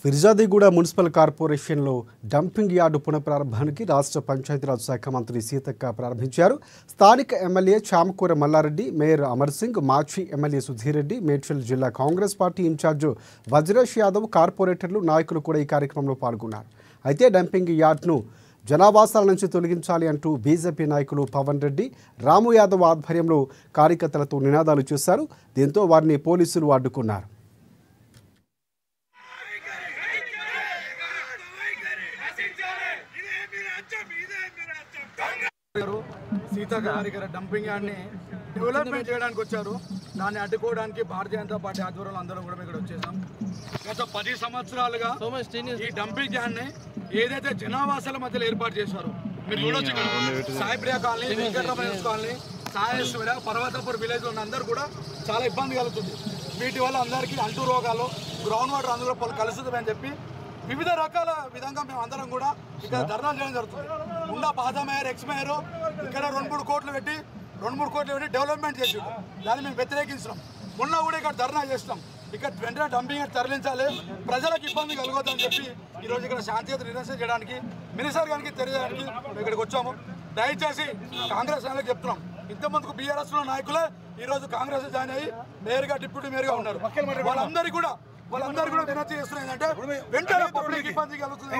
Peerzadiguda municipal కార్పొరేషన్లో dumping yard పునఃప్రారంభానికి రాష్ట్ర పంచాయతీరాజ్ శాఖ మంత్రి సీతక్క ప్రారంభించారు. స్థానిక ఎమ్మెల్యే చామకూర మల్లారెడ్డి, మేయర్ అమర్ సింగ్, మాజీ ఎమ్మెల్యే సుధీర్ రెడ్డి, మేడ్చల్ జిల్లా కాంగ్రెస్ పార్టీ ఇన్ఛార్జ్ వజ్రేష్ యాదవ్, కార్పొరేటర్లు, నాయకులు కూడా ఈ కార్యక్రమంలో పాల్గొన్నారు. అయితే డంపింగ్ యార్డ్ను జనావాసాల నుంచి తొలగించాలి అంటూ బీజేపీ నాయకులు పవన్ రెడ్డి, రాము యాదవ్ ఆధ్వర్యంలో కార్యకర్తలతో నినాదాలు చేశారు. దీంతో వారిని పోలీసులు అడ్డుకున్నారు. సీతక్క గారి డంపింగ్ యార్డ్ని డెవలప్మెంట్ చేయడానికి వచ్చారు. దాన్ని అడ్డుకోవడానికి భారతీయ జనతా పార్టీ ఆధ్వర్యంలో అందరం కూడా ఇక్కడ వచ్చేసాం. గత 10 సంవత్సరాలుగా ఈ డంపింగ్ యార్డ్ని ఏదైతే జనావాసాల మధ్యలో ఏర్పాటు చేశారో మీరు చూడొచ్చు. Saipriya colony, Venkataramana colony, Sayeshwara, Parvatapur village ఉన్న అందరూ కూడా చాలా ఇబ్బంది కలుగుతుంది. వీటి వల్ల అందరికీ అంటు రోగాలు, గ్రౌండ్ వాటర్ అందులో కలుస్తుంది అని చెప్పి వివిధ రకాల విధంగా మేము అందరం కూడా ఇక్కడ ధర్నాలు చేయడం జరుగుతుంది. ఉన్న పాత మేయర్, ఎక్స్ మేయర్ ఇక్కడ 2-3 కోట్లు పెట్టి డెవలప్మెంట్ చేసి దాన్ని మేము వ్యతిరేకించినాం. మొన్న కూడా ఇక్కడ ధర్నా చేస్తాం. ఇక్కడ వెంటనే డంపింగ్ తరలించాలి, ప్రజలకు ఇబ్బంది కలగొద్దని చెప్పి ఈరోజు ఇక్కడ శాంతియుత నిరసన చేయడానికి, మినిస్టర్ గారికి తెలియడానికి ఇక్కడికి వచ్చాము. దయచేసి కాంగ్రెస్ నాయకులకు చెప్తున్నాం, ఇంతమందికి బీఆర్ఎస్లో నాయకులే ఈరోజు కాంగ్రెస్ జాయిన్ అయ్యి మేయర్గా, డిప్యూటీ మేయర్గా ఉన్నారు. వాళ్ళందరూ కూడా వినతి చేస్తున్నాయి ఏంటంటే వెంటనే పబ్లిక్ ఇబ్బంది కలుగుతుంది.